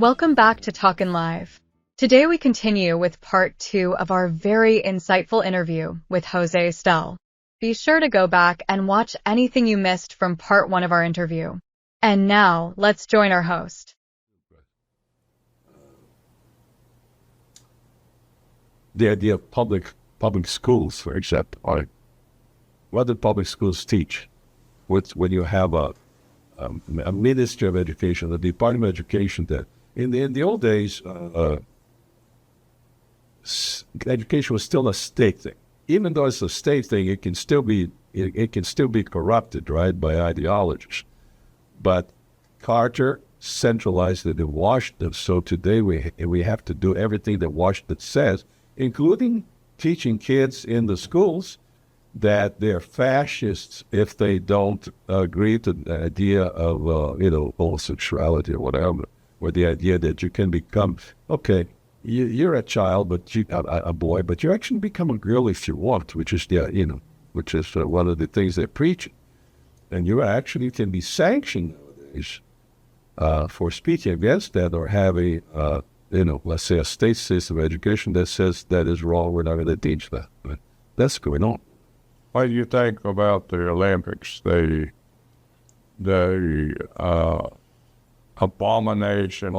Welcome back to Talkin' Live. Today we continue with part 2 of our very insightful interview with Jose Stelle. Be sure to go back and watch anything you missed from part 1 of our interview. And now, let's join our host. The idea of public schools, for example, what do public schools teach? When you have a Ministry of Education, a Department of Education that in the old days, education was still a state thing. Even though it's a state thing, it can still be corrupted, right, by ideologies. But Carter centralized it in Washington. So today we have to do everything that Washington says, including teaching kids in the schools that they're fascists if they don't agree to the idea of homosexuality or whatever, or the idea that you can become you're a child, but a boy, but you actually become a girl if you want, which is one of the things they preach, and you actually can be sanctioned nowadays for speaking against that or having let's say a state system of education that says that is wrong. We're not going to teach that. But that's going on. What do you think about the Olympics? The abomination.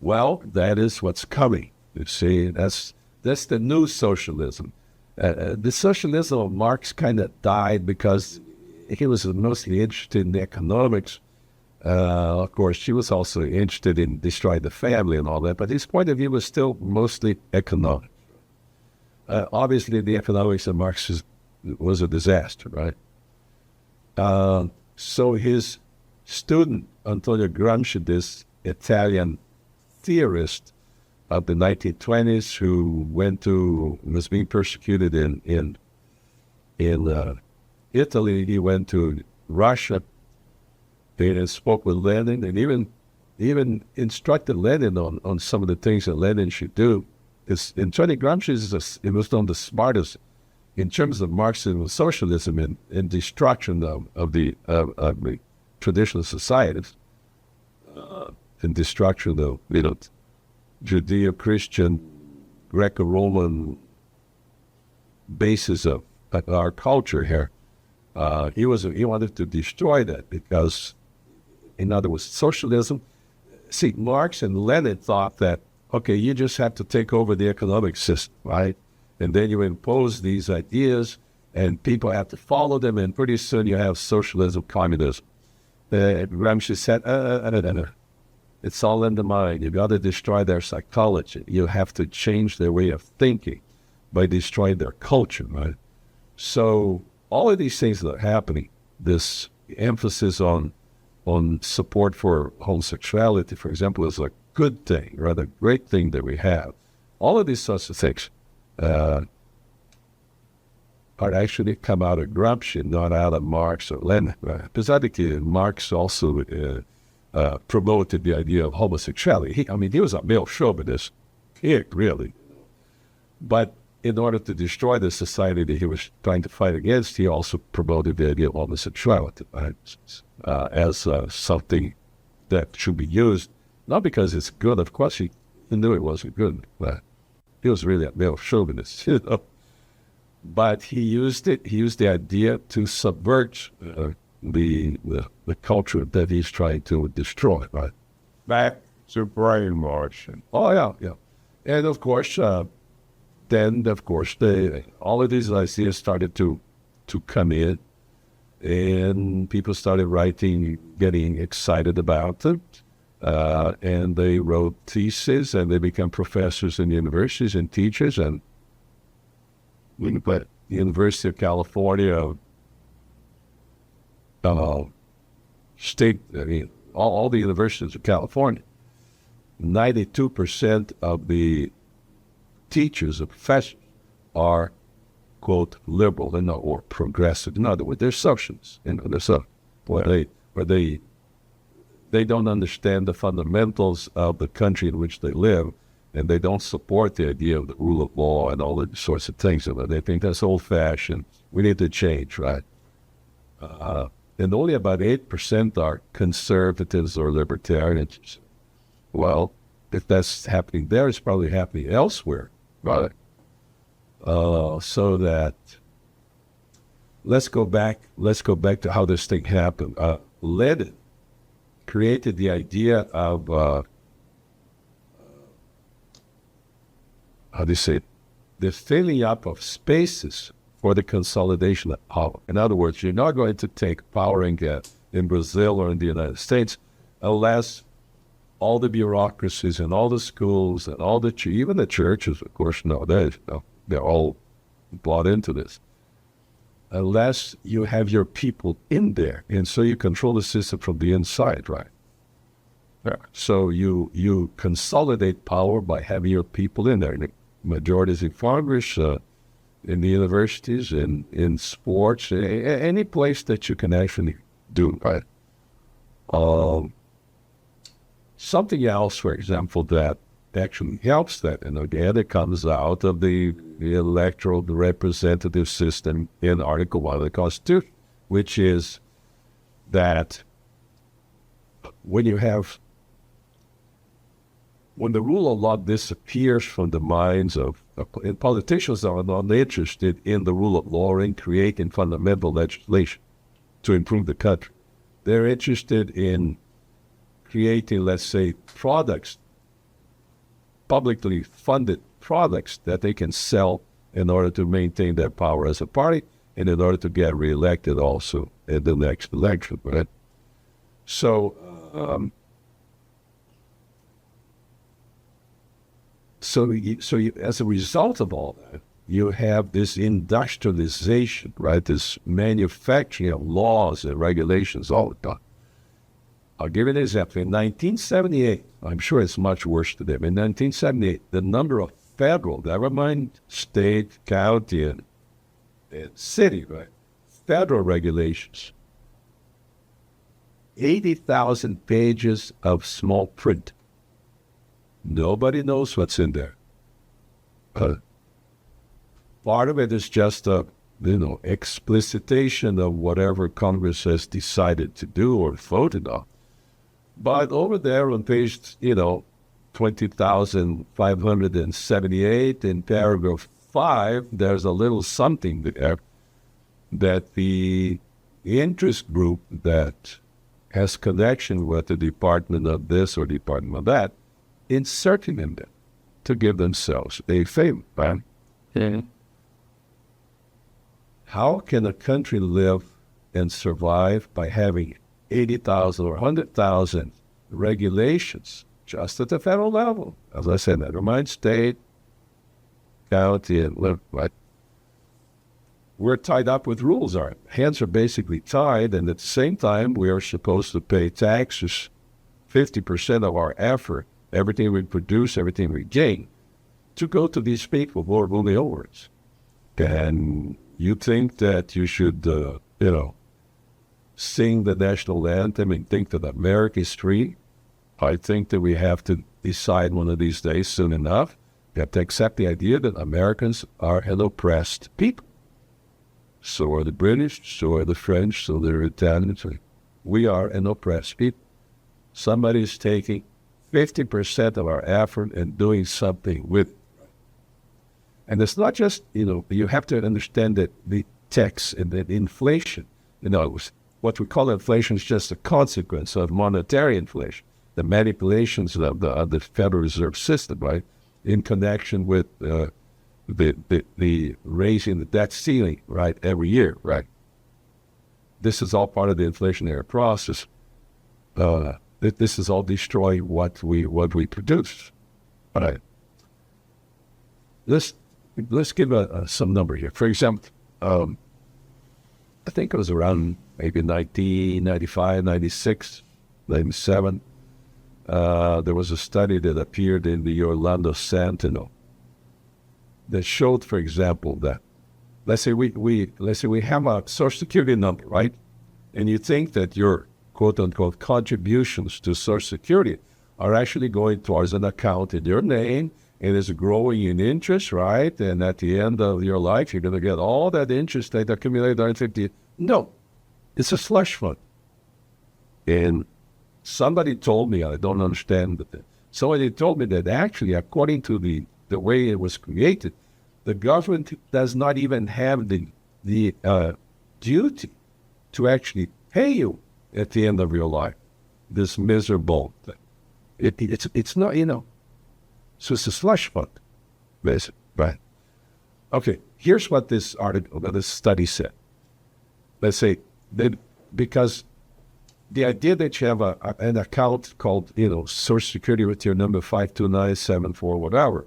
Well, that is what's coming. You see, that's the new socialism. The socialism of Marx kind of died because he was mostly interested in economics. Of course, she was also interested in destroying the family and all that, but his point of view was still mostly economic. Obviously, the economics of Marx was a disaster, right? So his student, Antonio Gramsci, this Italian theorist of the 1920s who was being persecuted in Italy. He went to Russia and spoke with Lenin, and even instructed Lenin on some of the things that Lenin should do. Antonio Gramsci was one of the smartest in terms of Marxism and socialism and destruction of the traditional societies, and destruction of Judeo-Christian, Greco-Roman basis of our culture here. He wanted to destroy that because, in other words, socialism. See, Marx and Lenin thought that, okay, you just have to take over the economic system, right? And then you impose these ideas, and people have to follow them, and pretty soon you have socialism, communism. Gramsci said, it's all in the mind. You've got to destroy their psychology. You have to change their way of thinking by destroying their culture, right? So all of these things that are happening, this emphasis on support for homosexuality, for example, is a good thing, rather great thing that we have. All of these sorts of things are actually come out of Gramsci, not out of Marx or Lenin. Besides, Marx also promoted the idea of homosexuality. He was a male chauvinist, really. But in order to destroy the society that he was trying to fight against, he also promoted the idea of homosexuality as something that should be used, not because it's good. Of course, he knew it wasn't good. But he was really a male chauvinist, But he used it. He used the idea to subvert the culture that he's trying to destroy. Right. Back to brainwashing. Oh yeah. And of course, then all of these ideas started to come in, and people started writing, getting excited about it, and they wrote theses, and they became professors in universities and teachers. And the University of California, state, all the universities of California, 92% of the teachers or professors are, quote, liberal or progressive. In other words, they're socialists. Where they don't understand the fundamentals of the country in which they live, and they don't support the idea of the rule of law and all the sorts of things. They think that's old-fashioned. We need to change, right? and only about 8% are conservatives or libertarians. Well, if that's happening there, it's probably happening elsewhere. Right. So that, let's go back to how this thing happened. Lenin created the idea of, how do you say it? The filling up of spaces for the consolidation of power. In other words, you're not going to take power in Brazil or in the United States unless all the bureaucracies and all the schools and all the, even the churches, of course, nowadays, they're all bought into this. Unless you have your people in there, and so you control the system from the inside, right? Yeah. So you consolidate power by having your people in there. The majorities in Congress, in the universities, in sports, any place that you can actually do, right? Something else, for example, that actually helps that, and again, it comes out of the electoral representative system in Article 1 of the Constitution, which is that when the rule of law disappears from the minds of and politicians are not interested in the rule of law or in creating fundamental legislation to improve the country. They're interested in creating, let's say, products, publicly funded products that they can sell in order to maintain their power as a party and in order to get reelected also in the next election, right? So, as a result of all that, you have this industrialization, right? This manufacturing of laws and regulations all the time. I'll give you an example. In 1978, I'm sure it's much worse today, but in 1978, the number of federal, never mind state, county, and city, right? Federal regulations, 80,000 pages of small print. Nobody knows what's in there. Part of it is just a, explicitation of whatever Congress has decided to do or voted on. But over there on page, 20,578 in paragraph 5, there's a little something there that the interest group that has connection with the department of this or department of that inserting in there to give themselves a favor, right? Yeah. How can a country live and survive by having 80,000 or 100,000 regulations just at the federal level? As I said, never mind state, county, and right? We're tied up with rules. Our hands are basically tied, and at the same time, we are supposed to pay taxes, 50% of our effort, everything we produce, everything we gain, to go to these people who are ruling over us. And you think that you should, sing the national anthem and think that America is free? I think that we have to decide one of these days soon enough. We have to accept the idea that Americans are an oppressed people. So are the British, so are the French, so are the Italians. We are an oppressed people. Somebody is taking 50% of our effort and doing something with it. And it's not just, you have to understand that the tax and the inflation, what we call inflation is just a consequence of monetary inflation, the manipulations of the Federal Reserve System, right, in connection with the raising the debt ceiling, right, every year, right. This is all part of the inflationary process. This is all destroying what we produce. All right. Let's give some number here. For example, I think it was around maybe 1995, 96, 97. There was a study that appeared in the Orlando Sentinel that showed, for example, that let's say we have a Social Security number, right? And you think that your quote unquote contributions to Social Security are actually going towards an account in your name. It is growing in interest, right? And at the end of your life, you're going to get all that interest that accumulated during 50 years. No. It's a slush fund. And somebody told me, I don't understand, but somebody told me that actually, according to the way it was created, the government does not even have the duty to actually pay you at the end of your life. This miserable thing. It's not, So it's a slush fund, basically, right? Okay, here's what this article, this study said. Let's say that because the idea that you have an account called, Social Security with your number 52974 whatever,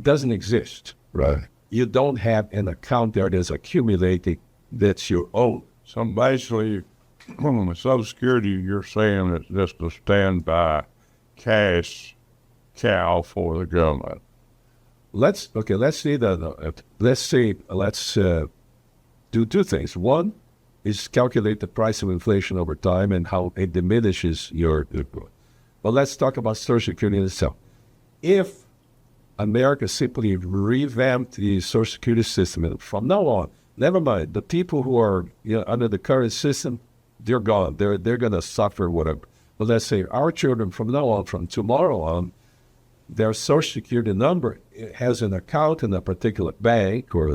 doesn't exist. Right. You don't have an account there that's accumulating that's your own. So basically, with Social Security, you're saying it's just a standby cash cow for the government. Let's do two things. One is calculate the price of inflation over time and how it diminishes your growth. But let's talk about Social Security itself. If America simply revamped the Social Security system, and from now on, never mind, the people who are under the current system, they're gone. They're going to suffer whatever. But let's say our children from now on, from tomorrow on, their Social Security number has an account in a particular bank or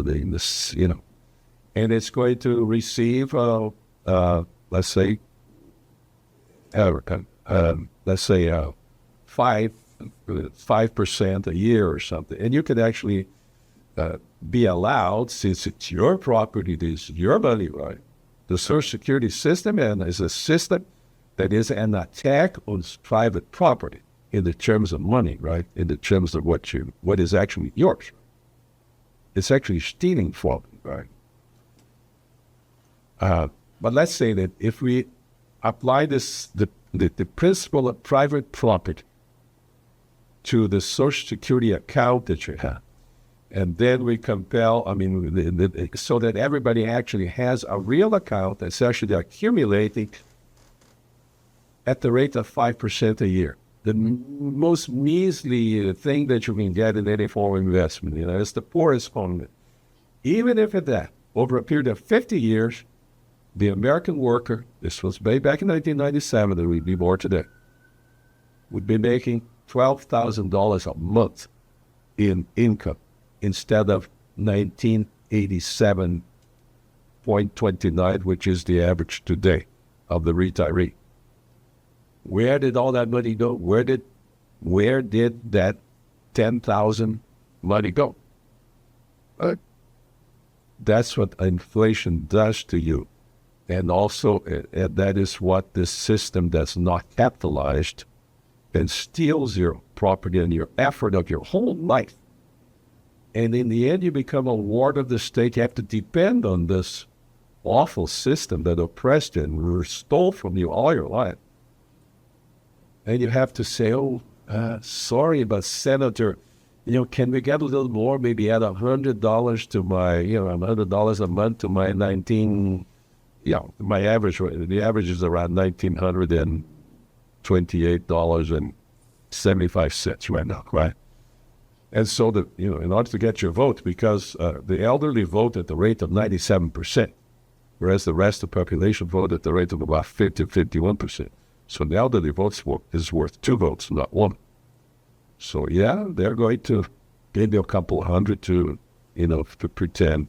and it's going to receive, let's say 5% a year or something, and you could actually be allowed, since it's your property, it's your money, right? The Social Security system is a system that is an attack on private property in the terms of money, right? In the terms of what is actually yours. It's actually stealing from you, right? But let's say that if we apply the principle of private property to the Social Security account that you have, and then we compel, so that everybody actually has a real account that's actually accumulating at the rate of 5% a year. The most measly thing that you can get in any form of investment, it's the poorest form. Even if at that, over a period of 50 years, the American worker, this was way back in 1997, there would be more today, would be making $12,000 a month in income instead of 1987.29, which is the average today of the retiree. Where did all that money go? Where did that 10,000 money go? That's what inflation does to you. And also, that is what this system that's not capitalized and steals your property and your effort of your whole life. And in the end, you become a ward of the state. You have to depend on this awful system that oppressed you and stole from you all your life. And you have to say, sorry, but Senator, can we get a little more? Maybe add $100 to my, $100 a month to my my average. The average is around $1,928.75 right now, right? And so in order to get your vote, because the elderly vote at the rate of 97%, whereas the rest of the population vote at the rate of about 51%. So the elderly vote is worth 2 votes, not 1. So they're going to give you a couple hundred to pretend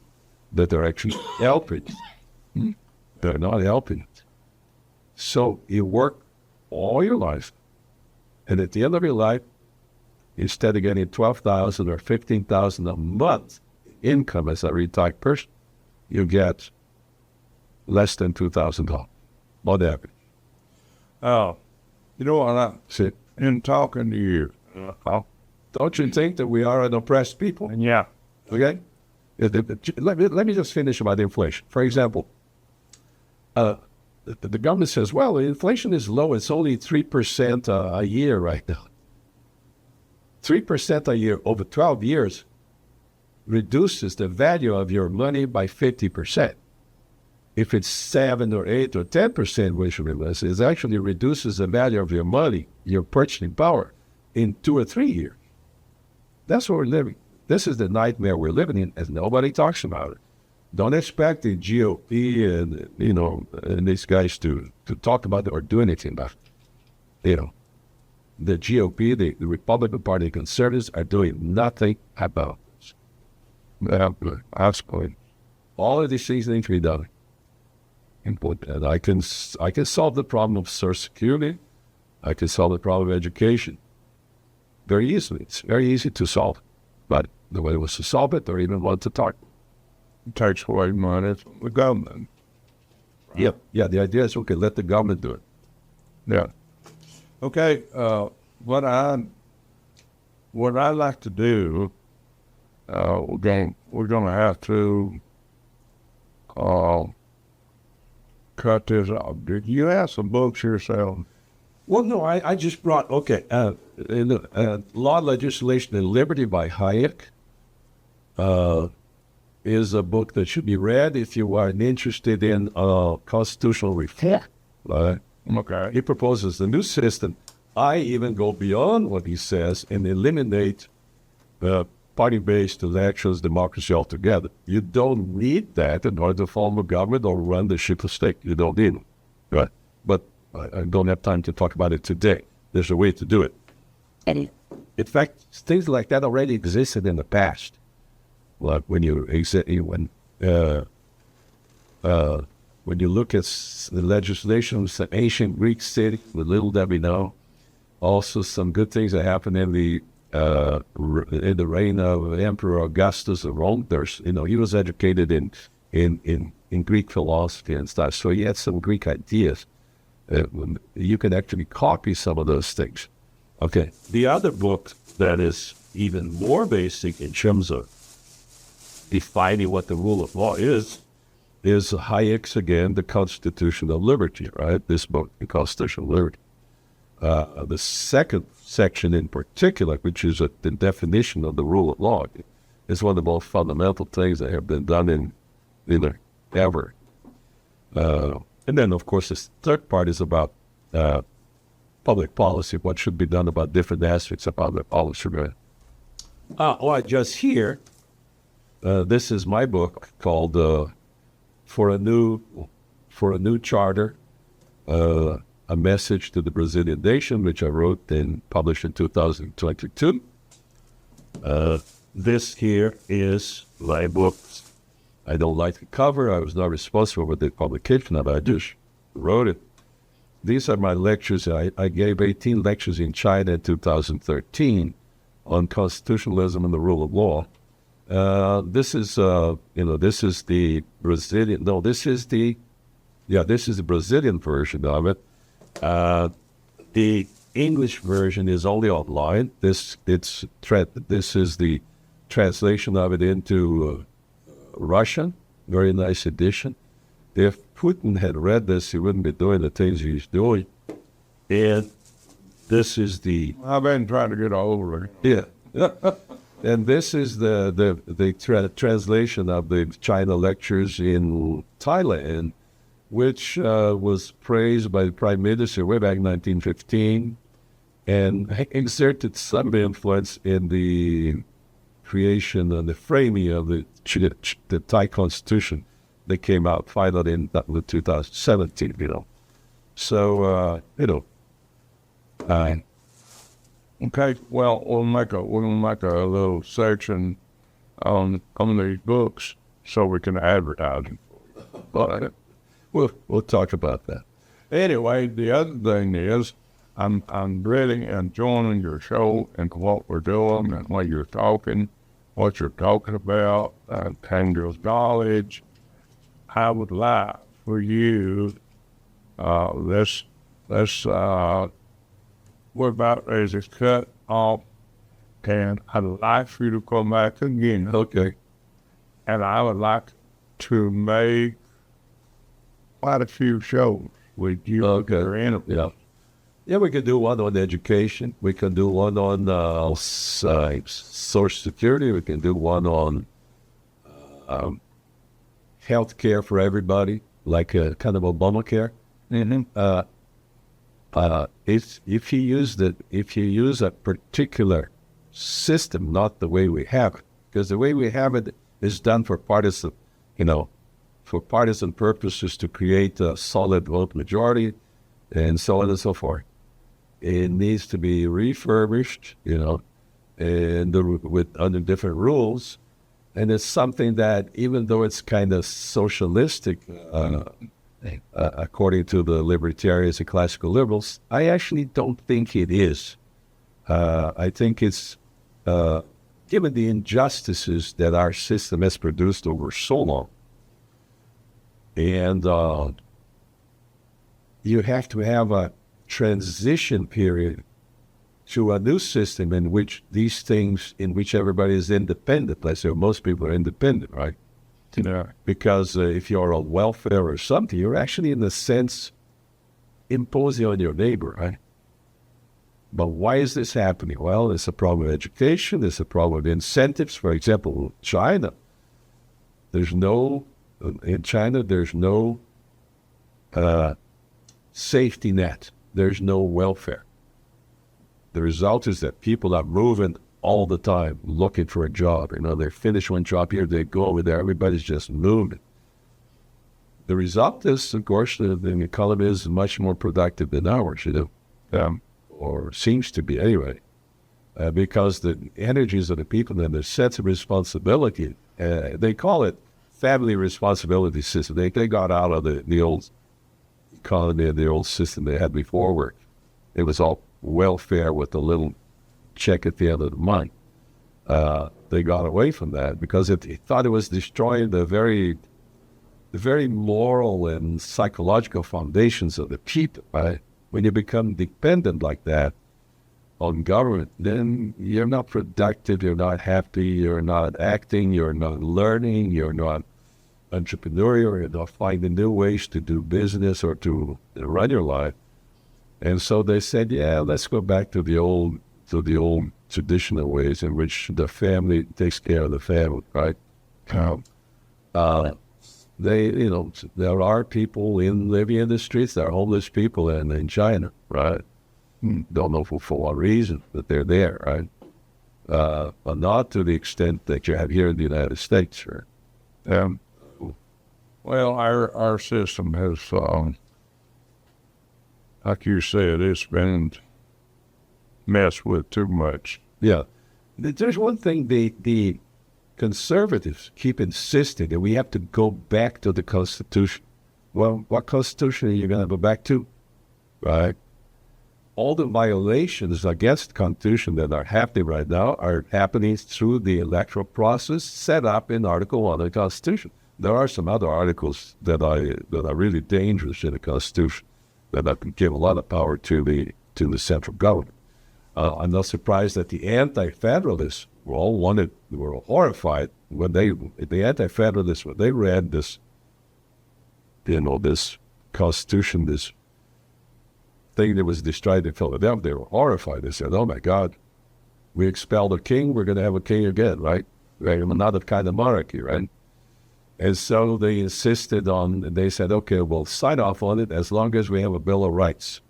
that they're actually helping. They're not helping it. So you work all your life, and at the end of your life, instead of getting $12,000 or $15,000 a month income as a retired person, you get less than $2,000 on average. Oh, in talking to you, don't you think that we are an oppressed people? Yeah. Okay? Let me just finish about inflation. For example, the government says, well, inflation is low. It's only 3% a year right now. 3% a year over 12 years reduces the value of your money by 50%. If it's 7 or 8 or 10%, which it actually reduces the value of your money, your purchasing power, in 2 or 3 years. That's what we're living. This is the nightmare we're living in, as nobody talks about it. don't expect the GOP and, and these guys to talk about it or do anything about it. The GOP, the Republican Party, the conservatives are doing nothing about this. Absolutely. All of these things need to be done. And I can solve the problem of Social Security. I can solve the problem of education very easily. It's very easy to solve. But the way was to solve it or even want to talk. It takes away money from the government. Right? Yeah, the idea is, okay, let the government do it. Yeah. Okay, what I'd like to do, we're going to have to cut this off. Did you have some books yourself? Well, no, I just brought, Law, Legislation, and Liberty by Hayek is a book that should be read if you are interested in constitutional reform. Right? Okay. He proposes a new system. I even go beyond what he says and eliminate party-based elections, democracy altogether. You don't need that in order to form a government or run the ship of state. You don't need it. Right? But I don't have time to talk about it today. There's a way to do it. In fact, things like that already existed in the past. Like when you look at the legislation of some ancient Greek city with little that we know, also some good things that happened in the reign of Emperor Augustus of Rome. He was educated in Greek philosophy and stuff, so he had some Greek ideas. You can actually copy some of those things. Okay. The other book that is even more basic in terms of defining what the rule of law is Hayek's, again, The Constitution of Liberty, right? This book, The Constitution of Liberty. The second section in particular, which is the definition of the rule of law, is one of the most fundamental things that have been done in ever. And then, of course, this third part is about public policy, what should be done about different aspects of public policy. Just here, this is my book called For a New Charter, A Message to the Brazilian Nation, which I wrote and published in 2022. This here is my book. I don't like the cover. I was not responsible for the publication of it. I just wrote it. These are my lectures. I gave 18 lectures in China in 2013 on constitutionalism and the rule of law. This is the Brazilian. No, this is the Brazilian version of it. The English version is only online. This is the translation of it into Russian. Very nice edition. If Putin had read this, he wouldn't be doing the things he's doing. And this is the... I've been trying to get older. Yeah. And this is the translation of the China lectures in Thailand, which was praised by the Prime Minister way back in 1915 and exerted some influence in the creation and the framing of the Thai Constitution that came out finally in 2017, So, okay, well, we'll make a little section on these books so we can advertise them. But we'll talk about that. Anyway, the other thing is, I'm really enjoying your show and what we're doing and what you're talking about, and your knowledge. I would like for you, we're about ready to cut off, and I'd like for you to come back again. Okay. And I would like to make quite a few shows with you. Okay. Yeah, we could do one on education. We can do one on Social Security. We can do one on health care for everybody, like kind of Obamacare. Mm-hmm. If you use a particular system, not the way we have it, because the way we have it is done for you know, for partisan purposes to create a solid vote majority and so on and so forth. It needs to be refurbished, and under different rules. And it's something that, even though it's kind of socialistic, according to the libertarians and classical liberals, I actually don't think it is. I think it's, given the injustices that our system has produced over so long, and you have to have a transition period to a new system in which everybody is independent. Let's say most people are independent, right? Yeah. Because if you're on welfare or something, you're actually, in a sense, imposing on your neighbor, right? But why is this happening? Well, it's a problem of education. It's a problem of incentives. For example, China. In China, there's no safety net. There's no welfare. The result is that people are moving all the time, looking for a job. They finish one job here, they go over there. Everybody's just moving. The result is, of course, the economy is much more productive than ours, or seems to be anyway, because the energies of the people and their sense of responsibility, they call it family responsibility system. They got out of the old economy and the old system they had before, where it was all welfare with a little check at the end of the month. They got away from that because they thought it was destroying the very moral and psychological foundations of the people, right? When you become dependent like that on government, then you're not productive, you're not happy, you're not acting, you're not learning, you're not entrepreneurial, you're not finding new ways to do business or to run your life. And so they said, yeah, let's go back to the old traditional ways in which the family takes care of the family, right? There are people living in the streets. There are homeless people in China, right? Don't know for what reason, but they're there, right? But not to the extent that you have here in the United States, right? Well, our system has, like you said, it's been messed with too much. Yeah. There's one thing the conservatives keep insisting that we have to go back to the Constitution. Well, what Constitution are you going to go back to? Right? All the violations against the Constitution that are happening right now are happening through the electoral process set up in Article 1 of the Constitution. There are some other articles that are really dangerous in the Constitution that give a lot of power to the central government. I'm not surprised that the anti-federalists were horrified when the anti-federalists, when they read this, this Constitution, this thing that was destroyed in Philadelphia. They were horrified. They said, "Oh my God, we expelled a king. We're going to have a king again, right? Another kind of monarchy, right?" And so they insisted they said, "Okay, we'll sign off on it as long as we have a Bill of Rights."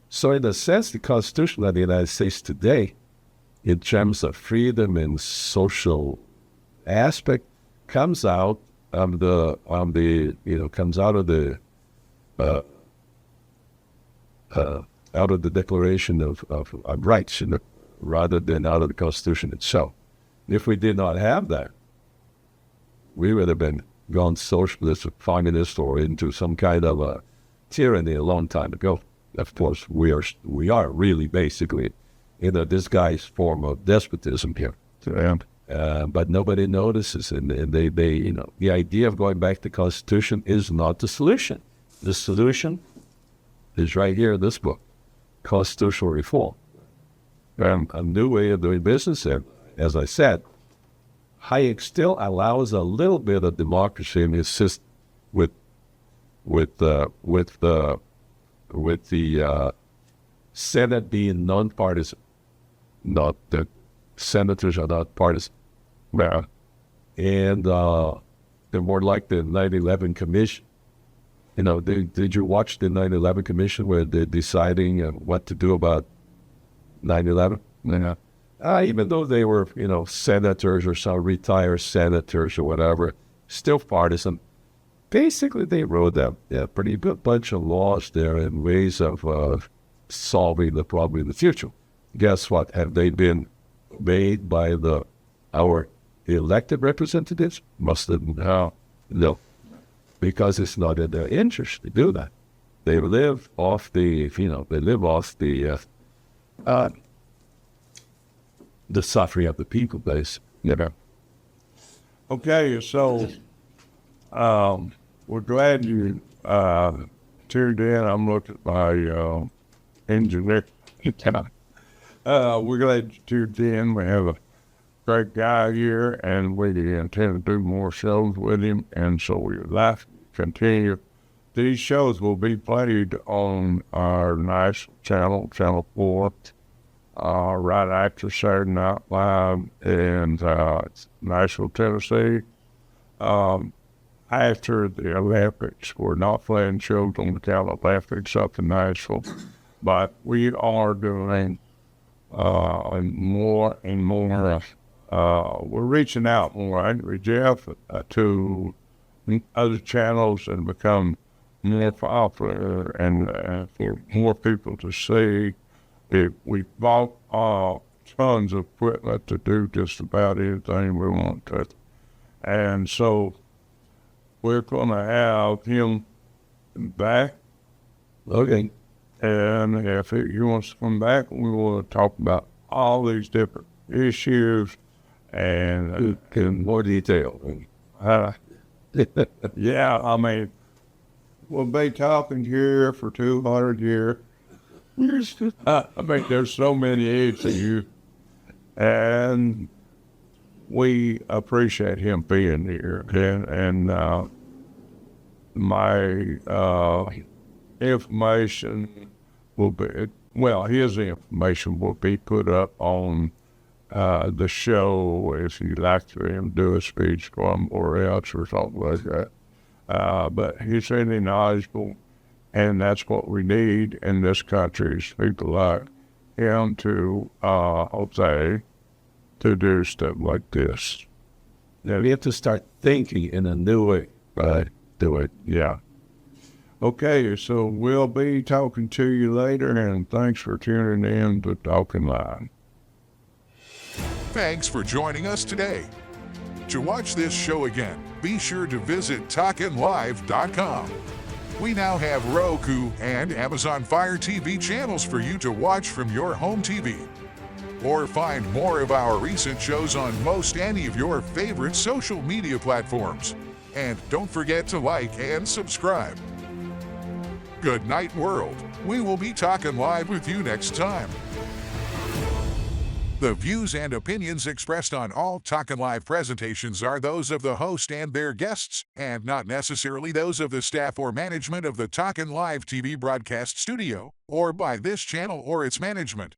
So in a sense, the Constitution of the United States today, in terms of freedom and social aspect, comes out of the Declaration of Rights, rather than out of the Constitution itself. If we did not have that, we would have been gone socialist or communist or into some kind of a tyranny a long time ago. Of course, we are really basically in a disguised form of despotism here. But nobody notices, and they the idea of going back to the Constitution is not the solution. The solution is right here in this book, Constitutional Reform. A new way of doing business. And as I said, Hayek still allows a little bit of democracy in his system with the Senate being non-partisan. Not that senators are not partisan. Yeah. And they're more like the 9/11 Commission. Did you watch the 9/11 Commission where they're deciding what to do about 9/11? Yeah. Even though they were, senators or some retired senators or whatever, still partisan. Basically, they wrote a pretty good bunch of laws there and ways of solving the problem in the future. Guess what? Have they been made by our elected representatives? Must have no, because it's not in their interest to do that. They live off the suffering of the people, basically. Okay, so we're glad you tuned in. I'm looking at my engineer. We're glad you tuned in. We have a great guy here, and we intend to do more shows with him, and so we would like to continue. These shows will be played on our national channel, Channel 4, right after Saturday Night Live in Nashville, Tennessee. After the Olympics, we're not playing shows on the Olympics up in Nashville, but we are doing more and more. We're reaching out more, ain't we, Jeff, to other channels and become more popular and for more people to see. We bought tons of equipment to do just about anything we want to. And so we're going to have him back. Okay. And if he wants to come back, we will talk about all these different issues and in more detail. Yeah, I mean, we'll be talking here for 200 years. I mean, there's so many issues, and we appreciate him being here. And my information will be, his information will be put up on the show if you'd like to him do a speech from or else or something like that. But he's really knowledgeable, and that's what we need in this country is people like him to, Jose, to do stuff like this. Now, we have to start thinking in a new way, right? Do it. Yeah. Okay, so we'll be talking to you later, and thanks for tuning in to Talking Live. Thanks for joining us today. To watch this show again, be sure to visit talkinlive.com. We now have Roku and Amazon Fire TV channels for you to watch from your home TV. Or find more of our recent shows on most any of your favorite social media platforms. And don't forget to like and subscribe. Good night, world. We will be talking live with you next time. The views and opinions expressed on all Talkin' Live presentations are those of the host and their guests, and not necessarily those of the staff or management of the Talkin' Live TV broadcast studio, or by this channel or its management.